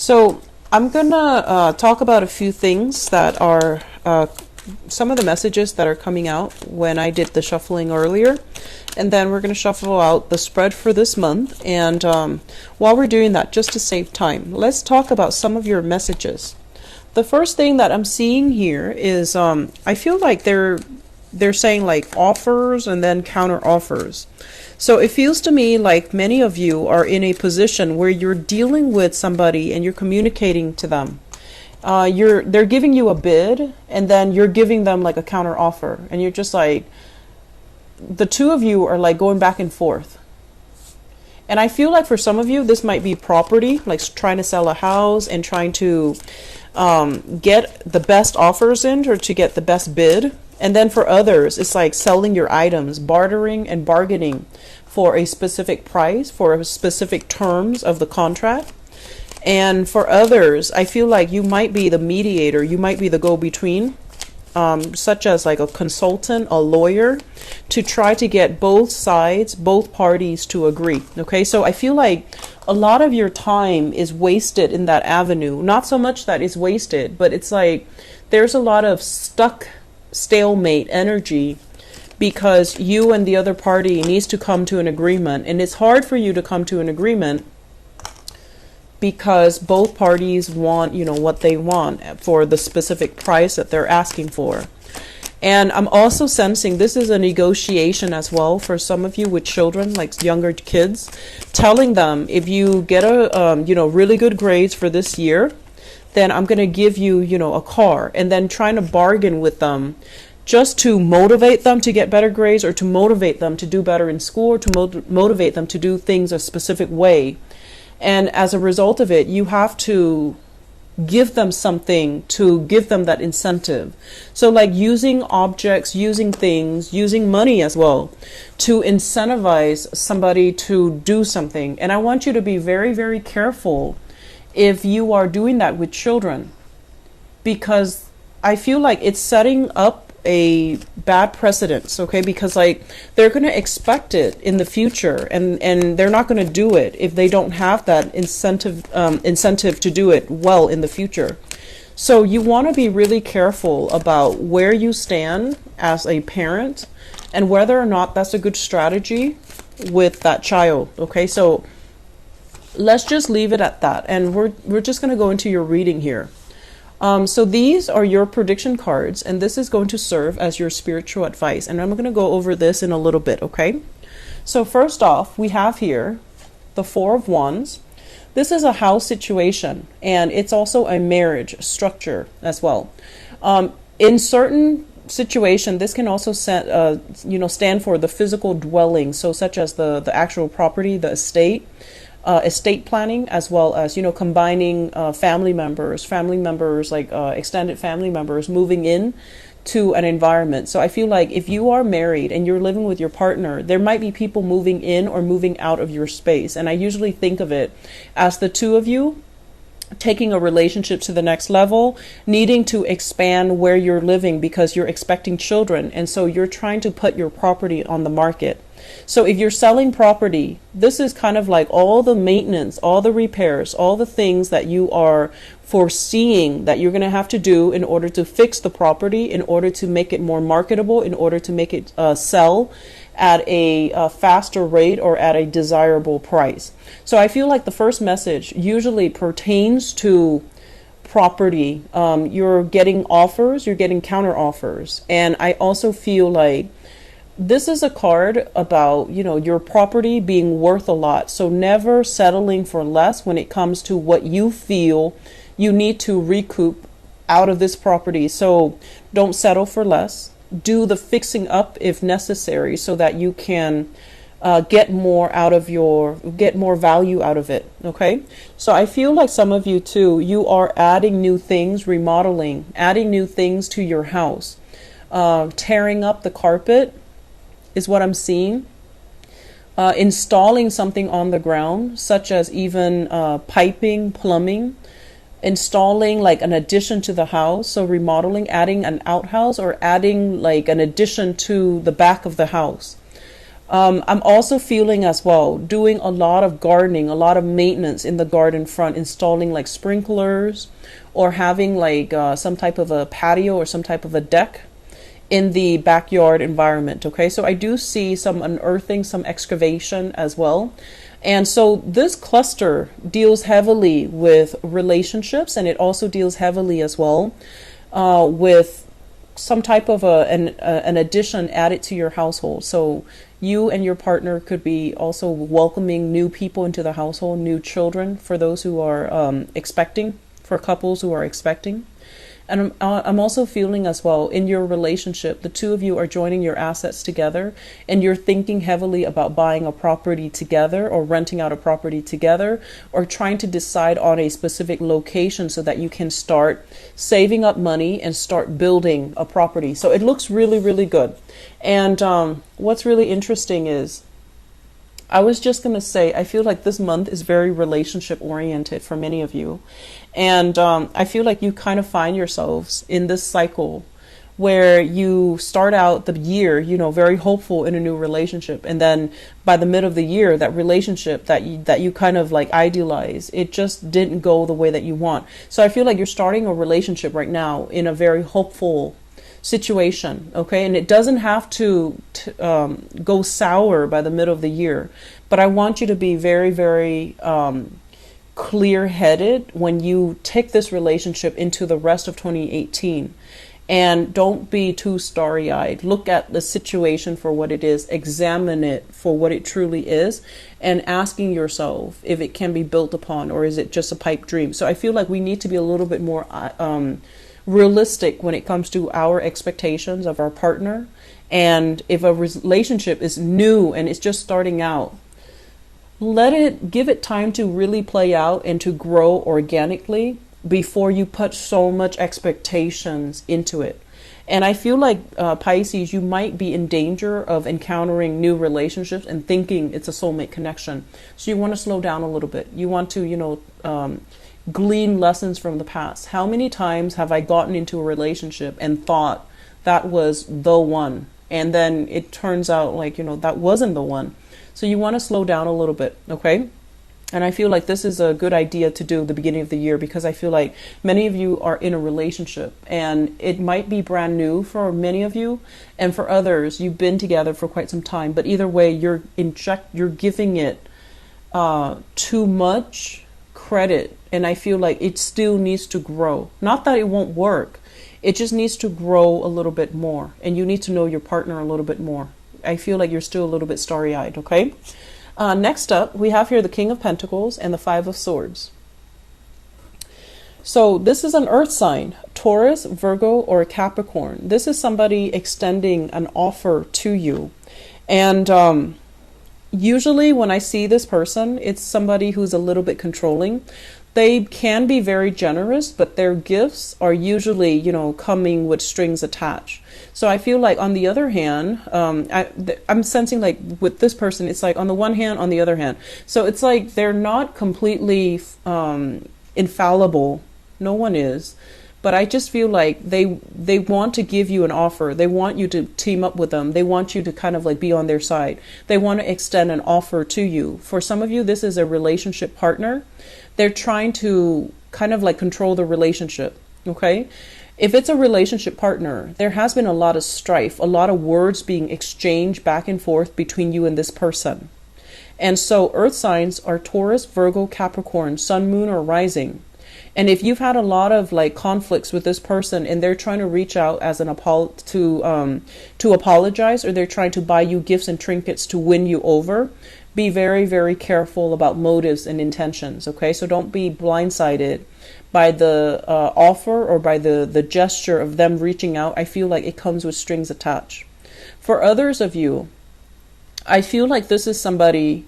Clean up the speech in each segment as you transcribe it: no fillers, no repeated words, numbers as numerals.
So I'm gonna talk about a few things that are some of the messages that are coming out when I did the shuffling earlier. And then we're going to shuffle out the spread for this month. And while we're doing that, just to save time, let's talk about some of your messages. The first thing that I'm seeing here is I feel like they're saying like offers and then counter offers. So it feels to me like many of you are in a position where you're dealing with somebody and you're communicating to them. They're giving you a bid and then you're giving them like a counter offer, and you're just like, the two of you are like going back and forth. And I feel like for some of you, this might be property, like trying to sell a house and trying to get the best offers in or to get the best bid. And then for others, it's like selling your items, bartering and bargaining for a specific price, for a specific terms of the contract. And for others, I feel like you might be the mediator, you might be the go-between, such as like a consultant, a lawyer, to try to get both sides, both parties to agree. Okay, so I feel like a lot of your time is wasted in that avenue. Not so much that it's wasted, but it's like there's a lot of stuck stalemate energy because you and the other party needs to come to an agreement, and it's hard for you to come to an agreement because both parties want, what they want for the specific price that they're asking for. And I'm also sensing this is a negotiation as well for some of you with children, like younger kids, telling them if you get really good grades for this year, then I'm going to give you, a car, and then trying to bargain with them just to motivate them to get better grades or to motivate them to do better in school or to motivate them to do things a specific way. And as a result of it, you have to give them something to give them that incentive. So like using objects, using things, using money as well to incentivize somebody to do something. And I want you to be very, very careful if you are doing that with children, because I feel like it's setting up a bad precedence, okay? Because like they're going to expect it in the future, and they're not going to do it if they don't have that incentive to do it well in the future. So you want to be really careful about where you stand as a parent and whether or not that's a good strategy with that child, okay? So let's just leave it at that, and we're just going to go into your reading here. So these are your prediction cards, and this is going to serve as your spiritual advice. And I'm going to go over this in a little bit, okay? So first off, we have here the Four of Wands. This is a house situation, and it's also a marriage structure as well. In certain situation, this can also stand for the physical dwelling, so such as the actual property, the estate planning, as well as combining family members like extended family members moving in to an environment. So I feel like if you are married and you're living with your partner, there might be people moving in or moving out of your space, and I usually think of it as the two of you taking a relationship to the next level, needing to expand where you're living because you're expecting children, and so you're trying to put your property on the market. So if you're selling property, this is kind of like all the maintenance, all the repairs, all the things that you are foreseeing that you're going to have to do in order to fix the property, in order to make it more marketable, in order to make it sell at a faster rate or at a desirable price. So I feel like the first message usually pertains to property. You're getting offers, you're getting counter offers. And I also feel like this is a card about, your property being worth a lot. So never settling for less when it comes to what you feel you need to recoup out of this property. So don't settle for less. Do the fixing up if necessary so that you can get more value out of it. Okay. So I feel like some of you too, you are adding new things, remodeling, adding new things to your house, tearing up the carpet is what I'm seeing. Installing something on the ground, such as even piping, plumbing, installing like an addition to the house. So remodeling, adding an outhouse or adding like an addition to the back of the house. I'm also feeling as well doing a lot of gardening, a lot of maintenance in the garden front, installing like sprinklers or having like some type of a patio or some type of a deck in the backyard environment. Okay, so I do see some unearthing, some excavation as well. And so this cluster deals heavily with relationships, and it also deals heavily as well with some type of an addition added to your household. So you and your partner could be also welcoming new people into the household, new children for those who are expecting, for couples who are expecting. And I'm also feeling as well in your relationship, the two of you are joining your assets together and you're thinking heavily about buying a property together or renting out a property together or trying to decide on a specific location so that you can start saving up money and start building a property. So it looks really, really good. And what's really interesting is I was just going to say, I feel like this month is very relationship oriented for many of you. And I feel like you kind of find yourselves in this cycle where you start out the year, you know, very hopeful in a new relationship. And then by the mid of the year, that relationship that you kind of like idealize, it just didn't go the way that you want. So I feel like you're starting a relationship right now in a very hopeful situation, okay? And it doesn't have to go sour by the middle of the year, but I want you to be very, very clear-headed when you take this relationship into the rest of 2018. And don't be too starry-eyed. Look at the situation for what it is, examine it for what it truly is, and asking yourself if it can be built upon or is it just a pipe dream. So I feel like we need to be a little bit more realistic when it comes to our expectations of our partner. And if a relationship is new and it's just starting out, give it time to really play out and to grow organically before you put so much expectations into it. And I feel like Pisces, you might be in danger of encountering new relationships and thinking it's a soulmate connection. So you want to slow down a little bit. You want to, glean lessons from the past. How many times have I gotten into a relationship and thought that was the one, and then it turns out like, that wasn't the one. So you want to slow down a little bit, okay? And I feel like this is a good idea to do at the beginning of the year, because I feel like many of you are in a relationship and it might be brand new for many of you, and for others you've been together for quite some time, but either way you're giving it too much credit, and I feel like it still needs to grow. Not that it won't work, it just needs to grow a little bit more, and you need to know your partner a little bit more. I feel like you're still a little bit starry-eyed, okay? Next up, we have here the King of Pentacles and the Five of Swords. So this is an earth sign, Taurus, Virgo, or Capricorn. This is somebody extending an offer to you. And usually when I see this person, it's somebody who's a little bit controlling. They can be very generous, but their gifts are usually, coming with strings attached. So I feel like on the other hand, I'm sensing like with this person, it's like on the one hand, on the other hand. So it's like they're not completely infallible. No one is. But I just feel like they want to give you an offer. They want you to team up with them. They want you to kind of like be on their side. They want to extend an offer to you. For some of you, this is a relationship partner. They're trying to kind of like control the relationship, okay? If it's a relationship partner, there has been a lot of strife, a lot of words being exchanged back and forth between you and this person. And so earth signs are Taurus, Virgo, Capricorn, Sun, Moon, or Rising. And if you've had a lot of like conflicts with this person and they're trying to reach out as an to apologize, or they're trying to buy you gifts and trinkets to win you over, be very, very careful about motives and intentions, okay? So don't be blindsided by the offer or by the gesture of them reaching out. I feel like it comes with strings attached. For others of you, I feel like this is somebody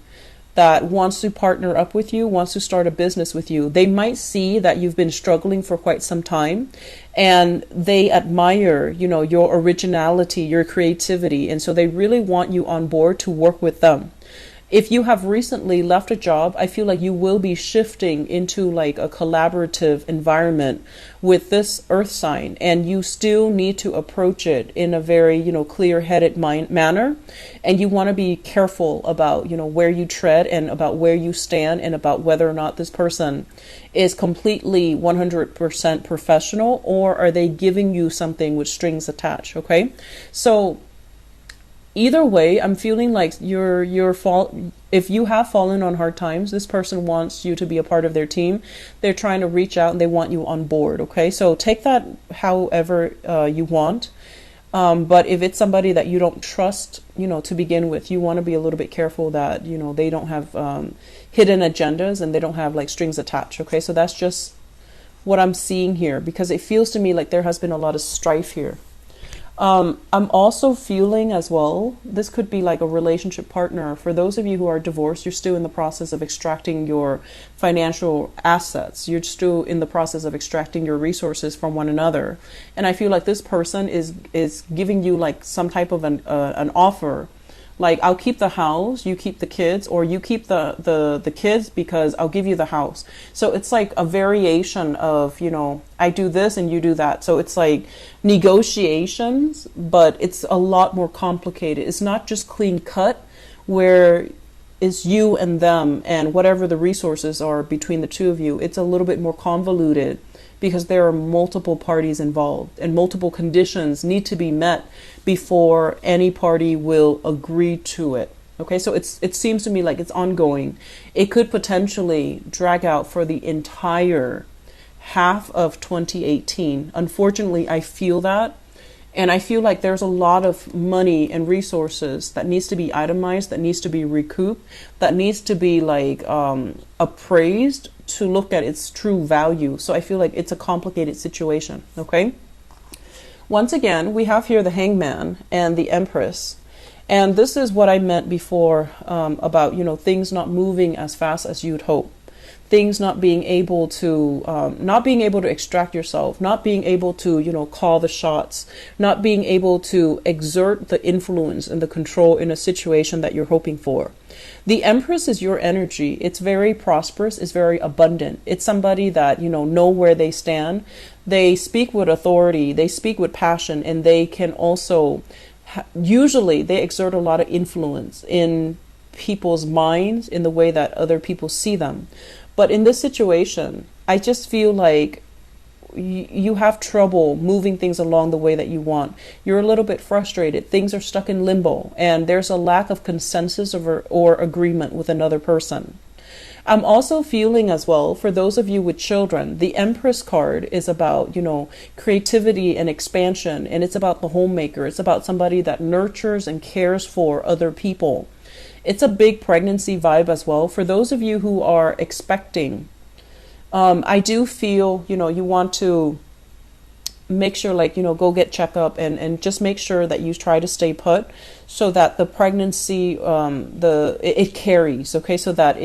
that wants to partner up with you, wants to start a business with you. They might see that you've been struggling for quite some time, and they admire, your originality, your creativity. And so they really want you on board to work with them. If you have recently left a job, I feel like you will be shifting into like a collaborative environment with this earth sign, and you still need to approach it in a very, clear-headed manner. And you want to be careful about, where you tread and about where you stand and about whether or not this person is completely 100% professional, or are they giving you something with strings attached, okay? So either way, I'm feeling like if you have fallen on hard times, this person wants you to be a part of their team. They're trying to reach out and they want you on board. Okay, so take that however you want. But if it's somebody that you don't trust, to begin with, you want to be a little bit careful that, they don't have hidden agendas and they don't have like strings attached. Okay, so that's just what I'm seeing here, because it feels to me like there has been a lot of strife here. I'm also feeling as well, this could be like a relationship partner. For those of you who are divorced, you're still in the process of extracting your financial assets. You're still in the process of extracting your resources from one another. And I feel like this person is giving you like some type of an offer. Like, I'll keep the house, you keep the kids, or you keep the kids because I'll give you the house. So it's like a variation of, I do this and you do that. So it's like negotiations, but it's a lot more complicated. It's not just clean cut where it's you and them and whatever the resources are between the two of you. It's a little bit more convoluted, because there are multiple parties involved and multiple conditions need to be met before any party will agree to it. Okay, so it seems to me like it's ongoing. It could potentially drag out for the entire half of 2018. Unfortunately, I feel that. And I feel like there's a lot of money and resources that needs to be itemized, that needs to be recouped, that needs to be like appraised to look at its true value. So I feel like it's a complicated situation, okay? Once again, we have here the Hangman and the Empress. And this is what I meant before about, things not moving as fast as you'd hope. Things not being able to extract yourself, not being able to, call the shots, not being able to exert the influence and the control in a situation that you're hoping for. The Empress is your energy. It's very prosperous. It's very abundant. It's somebody that, know where they stand. They speak with authority. They speak with passion, and they can also, usually they exert a lot of influence in people's minds in the way that other people see them. But in this situation, I just feel like you have trouble moving things along the way that you want. You're a little bit frustrated. Things are stuck in limbo, and there's a lack of consensus or agreement with another person. I'm also feeling as well, for those of you with children, the Empress card is about, creativity and expansion, and it's about the homemaker. It's about somebody that nurtures and cares for other people. It's a big pregnancy vibe as well. For those of you who are expecting, I do feel, you want to make sure, go get checkup and just make sure that you try to stay put so that the pregnancy, it carries, okay? So that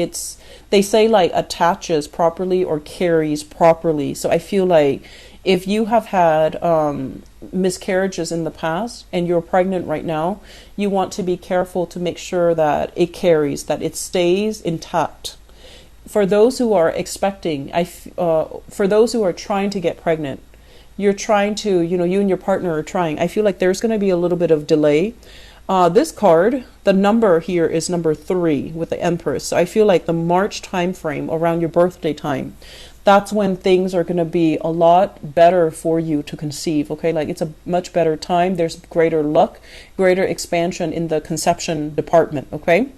they say attaches properly or carries properly. So I feel like if you have had miscarriages in the past and you're pregnant right now, you want to be careful to make sure that it carries, that it stays intact. For those who are expecting, for those who are trying to get pregnant, you're trying to, you and your partner are trying. I feel like there's going to be a little bit of delay. This card, the number here is number 3 with the Empress. So I feel like the March time frame around your birthday time, that's when things are going to be a lot better for you to conceive. Okay, it's a much better time. There's greater luck, greater expansion in the conception department. Okay.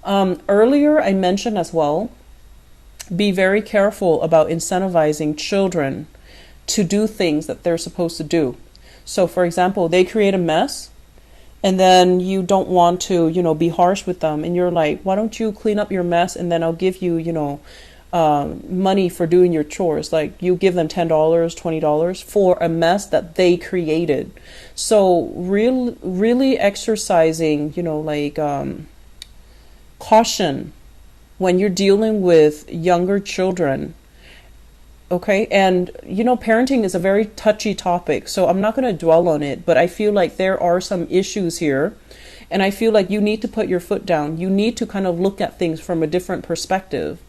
Earlier I mentioned as well, be very careful about incentivizing children to do things that they're supposed to do. So for example, they create a mess and then you don't want to, be harsh with them. And you're like, why don't you clean up your mess? And then I'll give you, money for doing your chores. Like you give them $10, $20 for a mess that they created. So really exercising, caution when you're dealing with younger children. Okay. And, parenting is a very touchy topic, so I'm not going to dwell on it, but I feel like there are some issues here. And I feel like you need to put your foot down. You need to kind of look at things from a different perspective.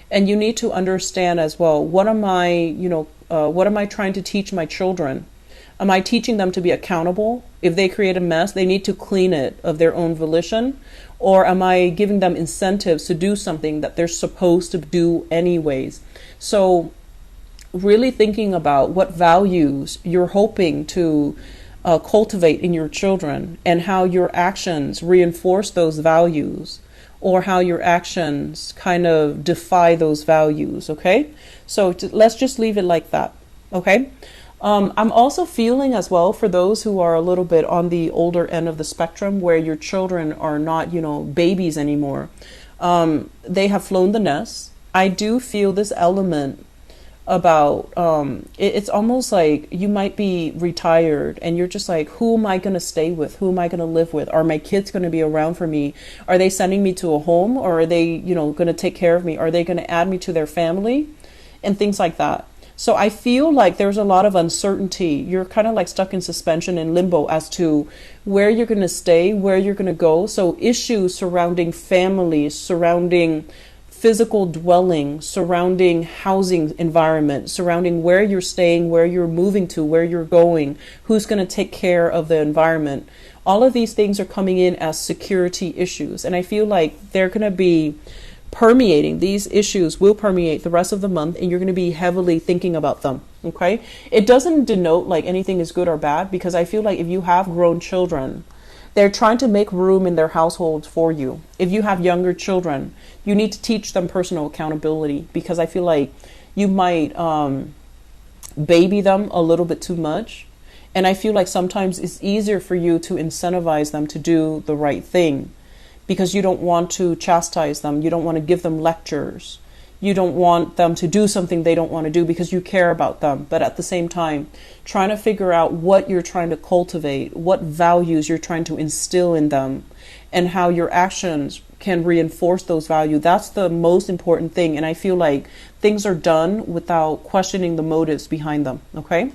And you need to understand as well, what am I trying to teach my children? Am I teaching them to be accountable? If they create a mess, they need to clean it of their own volition? Or am I giving them incentives to do something that they're supposed to do anyways? So really thinking about what values you're hoping to cultivate in your children, and how your actions reinforce those values, or how your actions kind of defy those values. Okay, so let's just leave it like that. Okay. I'm also feeling as well for those who are a little bit on the older end of the spectrum, where your children are not, babies anymore. They have flown the nest. I do feel this element about it's almost like you might be retired and you're just like, who am I going to stay with? Who am I going to live with? Are my kids going to be around for me? Are they sending me to a home, or are they, going to take care of me? Are they going to add me to their family and things like that? So I feel like there's a lot of uncertainty. You're kind of like stuck in suspension and limbo as to where you're going to stay, where you're going to go. So issues surrounding families, surrounding physical dwelling, surrounding housing environment, surrounding where you're staying, where you're moving to, where you're going, who's going to take care of the environment. All of these things are coming in as security issues. And I feel like they're going to be permeating, these issues will permeate the rest of the month, and you're going to be heavily thinking about them. Okay. It doesn't denote like anything is good or bad, because I feel like if you have grown children, they're trying to make room in their households for you. If you have younger children, you need to teach them personal accountability, because I feel like you might baby them a little bit too much. And I feel like sometimes it's easier for you to incentivize them to do the right thing, because you don't want to chastise them. You don't want to give them lectures. You don't want them to do something they don't want to do because you care about them. But at the same time, trying to figure out what you're trying to cultivate, what values you're trying to instill in them, and how your actions can reinforce those values. That's the most important thing. And I feel like things are done without questioning the motives behind them. Okay.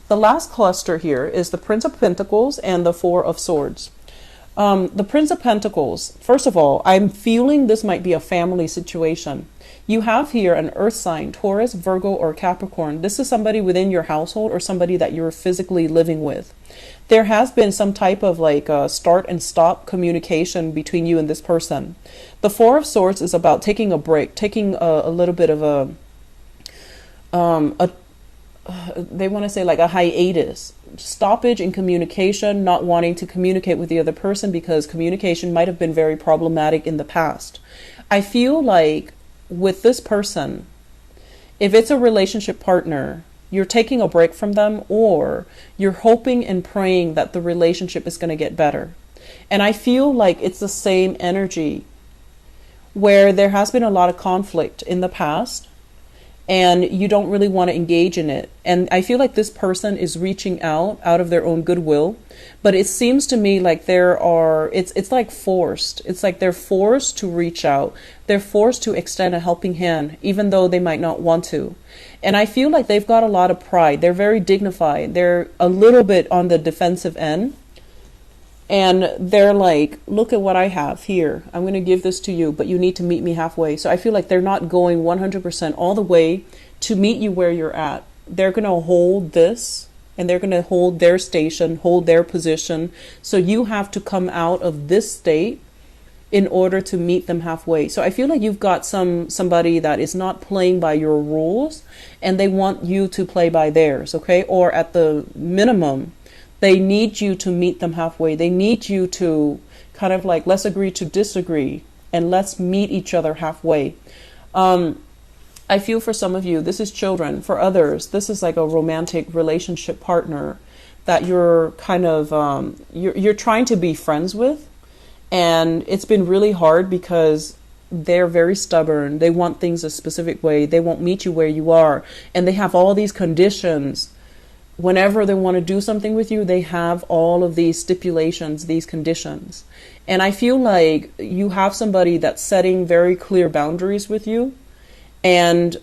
The last cluster here is the Prince of Pentacles and the Four of Swords. The Prince of Pentacles, first of all, I'm feeling this might be a family situation. You have here an earth sign, Taurus, Virgo, or Capricorn. This is somebody within your household or somebody that you're physically living with. There has been some type of like start and stop communication between you and this person. The Four of Swords is about taking a break, taking a little bit of they want to say like a hiatus, stoppage in communication, not wanting to communicate with the other person because communication might have been very problematic in the past. I feel like with this person, if it's a relationship partner, you're taking a break from them, or you're hoping and praying that the relationship is going to get better. And I feel like it's the same energy where there has been a lot of conflict in the past, and you don't really want to engage in it. And I feel like this person is reaching out of their own goodwill, but it seems to me like it's like forced. It's like they're forced to reach out. They're forced to extend a helping hand, even though they might not want to. And I feel like they've got a lot of pride. They're very dignified. They're a little bit on the defensive end. And they're like, look at what I have here. I'm going to give this to you, but you need to meet me halfway. So I feel like they're not going 100% all the way to meet you where you're at. They're going to hold this, and they're going to hold their station, hold their position. So you have to come out of this state in order to meet them halfway. So I feel like you've got somebody that is not playing by your rules, and they want you to play by theirs, okay? Or at the minimum, they need you to meet them halfway. They need you to kind of like, let's agree to disagree and let's meet each other halfway. I feel for some of you, this is children. For others, this is like a romantic relationship partner that you're kind of, you're trying to be friends with. And it's been really hard because they're very stubborn. They want things a specific way. They won't meet you where you are. And they have all these conditions. Whenever they want to do something with you, they have all of these stipulations, these conditions. And I feel like you have somebody that's setting very clear boundaries with you, and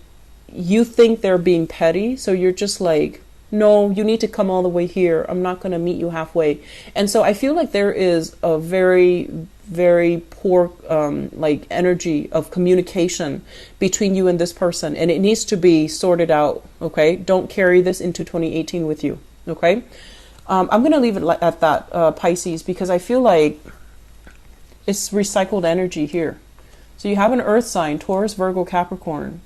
you think they're being petty. So you're just like, no, you need to come all the way here. I'm not going to meet you halfway. And so I feel like there is a very, very poor like energy of communication between you and this person, and it needs to be sorted out. Okay, don't carry this into 2018 with you. Okay, I'm going to leave it at that, Pisces, because I feel like it's recycled energy here. So you have an earth sign, Taurus, Virgo, Capricorn.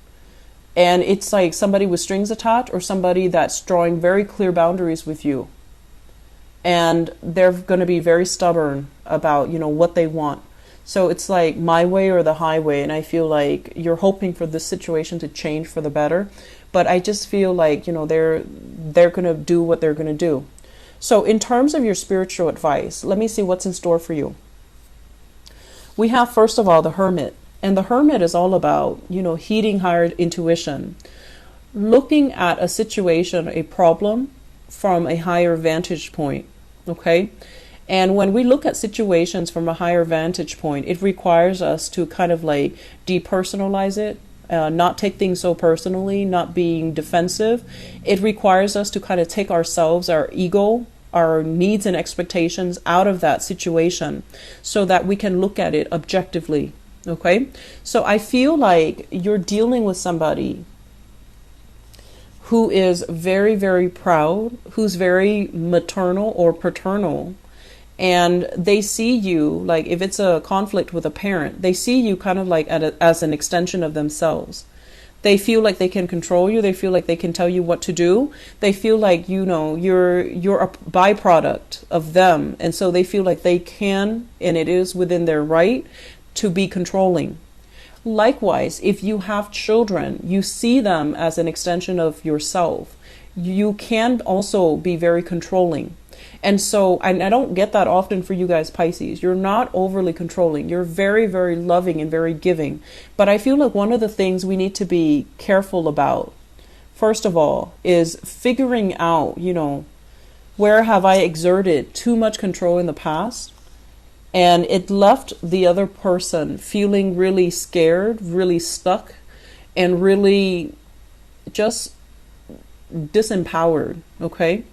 And it's like somebody with strings attached, or somebody that's drawing very clear boundaries with you. And they're going to be very stubborn about, what they want. So it's like my way or the highway. And I feel like you're hoping for this situation to change for the better. But I just feel like, they're going to do what they're going to do. So in terms of your spiritual advice, let me see what's in store for you. We have, first of all, the Hermit. And the Hermit is all about, heeding higher intuition, looking at a situation, a problem from a higher vantage point. Okay. And when we look at situations from a higher vantage point, it requires us to kind of like depersonalize it, not take things so personally, not being defensive. It requires us to kind of take ourselves, our ego, our needs and expectations out of that situation so that we can look at it objectively. Okay, so I feel like you're dealing with somebody who is very, very proud, who's very maternal or paternal, and they see you, like if it's a conflict with a parent, they see you kind of like as an extension of themselves. They feel like they can control you. They feel like they can tell you what to do. They feel like, you're a byproduct of them. And so they feel like they can, and it is within their right to be controlling. Likewise, if you have children, you see them as an extension of yourself. You can also be very controlling. And so I don't get that often for you guys, Pisces. You're not overly controlling. You're very, very loving and very giving. But I feel like one of the things we need to be careful about, first of all, is figuring out, where have I exerted too much control in the past? And it left the other person feeling really scared, really stuck, and really just disempowered, okay?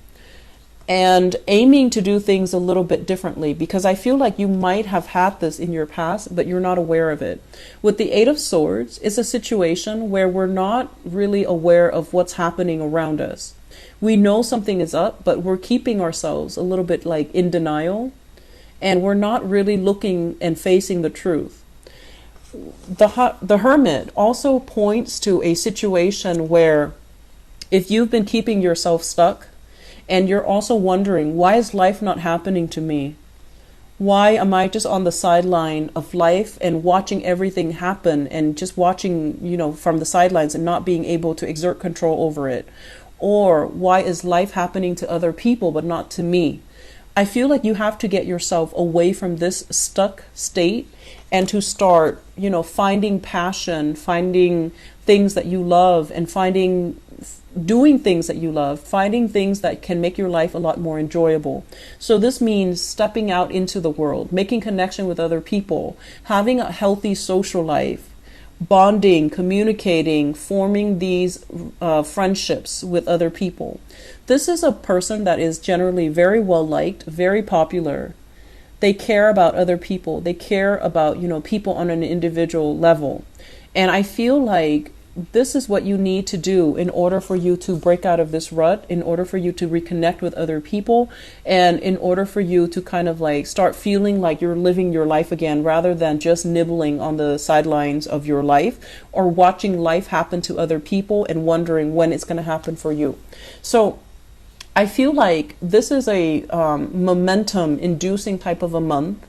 And aiming to do things a little bit differently, because I feel like you might have had this in your past, but you're not aware of it. With the Eight of Swords, it's a situation where we're not really aware of what's happening around us. We know something is up, but we're keeping ourselves a little bit like in denial. And we're not really looking and facing the truth. The Hermit also points to a situation where if you've been keeping yourself stuck and you're also wondering, why is life not happening to me? Why am I just on the sideline of life and watching everything happen and just watching, from the sidelines and not being able to exert control over it? Or why is life happening to other people but not to me? I feel like you have to get yourself away from this stuck state and to start, finding passion, finding things that you love, and doing things that you love, finding things that can make your life a lot more enjoyable. So this means stepping out into the world, making connection with other people, having a healthy social life, bonding, communicating, forming these friendships with other people. This is a person that is generally very well liked, very popular. They care about other people. They care about, people on an individual level. And I feel like this is what you need to do in order for you to break out of this rut, in order for you to reconnect with other people, and in order for you to kind of like start feeling like you're living your life again, rather than just nibbling on the sidelines of your life or watching life happen to other people and wondering when it's going to happen for you. So I feel like this is a momentum inducing type of a month.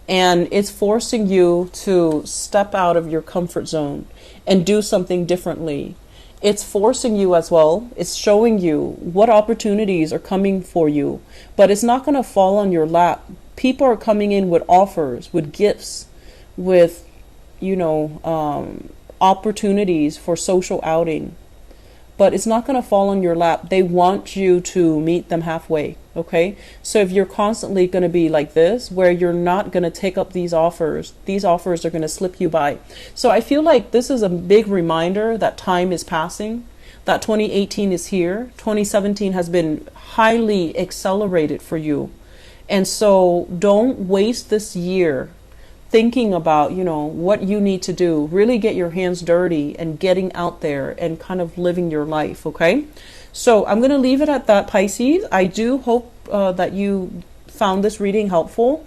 And it's forcing you to step out of your comfort zone and do something differently. It's forcing you as well. It's showing you what opportunities are coming for you, but it's not going to fall on your lap. People are coming in with offers, with gifts, with, opportunities for social outing, but it's not going to fall on your lap. They want you to meet them halfway. Okay, so if you're constantly going to be like this, where you're not going to take up these offers are going to slip you by. So I feel like this is a big reminder that time is passing. that 2018 is here. 2017 has been highly accelerated for you. And so don't waste this year thinking about, what you need to do. Really get your hands dirty and getting out there and kind of living your life, okay? So I'm going to leave it at that, Pisces. I do hope that you found this reading helpful.